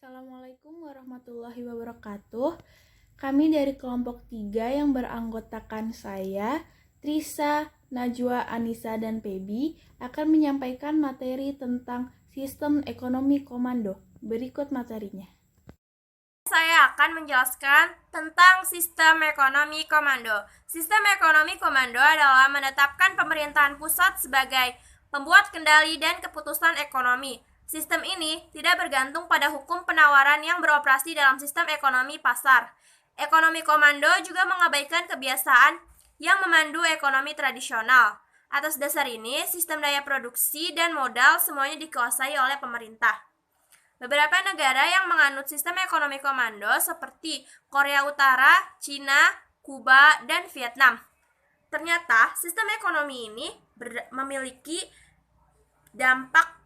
Assalamualaikum warahmatullahi wabarakatuh. Kami dari kelompok 3 yang beranggotakan saya, Trisa, Najwa, Anissa, dan Pebi akan menyampaikan materi tentang sistem ekonomi komando. Berikut materinya. Saya akan menjelaskan tentang sistem ekonomi komando. Sistem ekonomi komando adalah menetapkan pemerintahan pusat sebagai pembuat kendali dan keputusan ekonomi. Sistem ini tidak bergantung pada hukum penawaran yang beroperasi dalam sistem ekonomi pasar. Ekonomi komando juga mengabaikan kebiasaan yang memandu ekonomi tradisional. Atas dasar ini, sistem daya produksi dan modal semuanya dikuasai oleh pemerintah. Beberapa negara yang menganut sistem ekonomi komando seperti Korea Utara, Cina, Kuba, dan Vietnam. Ternyata sistem ekonomi ini memiliki dampak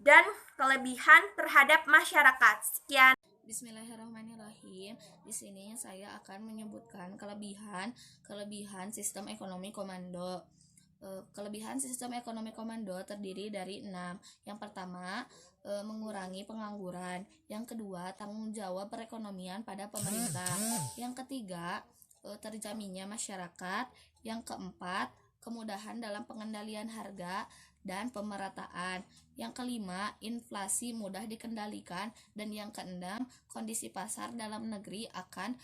dan kelebihan terhadap masyarakat. Sekian. Bismillahirrahmanirrahim. Di sini saya akan menyebutkan kelebihan sistem ekonomi komando. Kelebihan sistem ekonomi komando terdiri dari 6. Yang pertama, mengurangi pengangguran. Yang kedua, tanggung jawab perekonomian pada pemerintah. Yang ketiga, terjaminnya masyarakat. Yang keempat, kemudahan dalam pengendalian harga dan pemerataan. Yang kelima, inflasi mudah dikendalikan. Dan yang keenam, kondisi pasar dalam negeri akan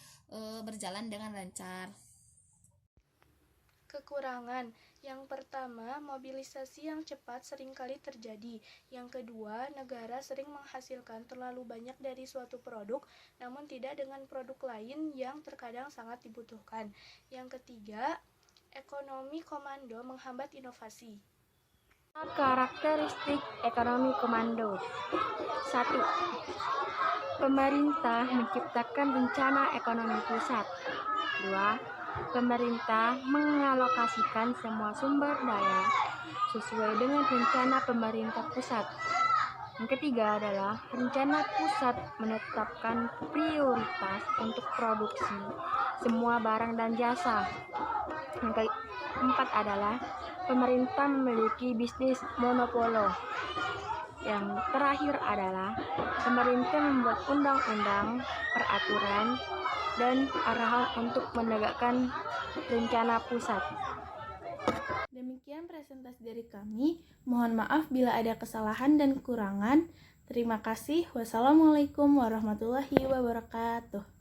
berjalan dengan lancar. Kekurangan. Yang pertama, mobilisasi yang cepat seringkali terjadi. Yang kedua, negara sering menghasilkan terlalu banyak dari suatu produk, namun tidak dengan produk lain yang terkadang sangat dibutuhkan. Yang ketiga, ekonomi komando menghambat inovasi. Karakteristik ekonomi komando. 1. Pemerintah menciptakan rencana ekonomi pusat. 2. Pemerintah mengalokasikan semua sumber daya sesuai dengan rencana pemerintah pusat. Yang ketiga adalah rencana pusat menetapkan prioritas untuk produksi semua barang dan jasa. Yang keempat adalah pemerintah memiliki bisnis monopolo. Yang terakhir adalah pemerintah membuat undang-undang, peraturan, dan arahan untuk menegakkan rencana pusat. Demikian presentasi dari kami. Mohon maaf bila ada kesalahan dan kekurangan. Terima kasih. Wassalamualaikum warahmatullahi wabarakatuh.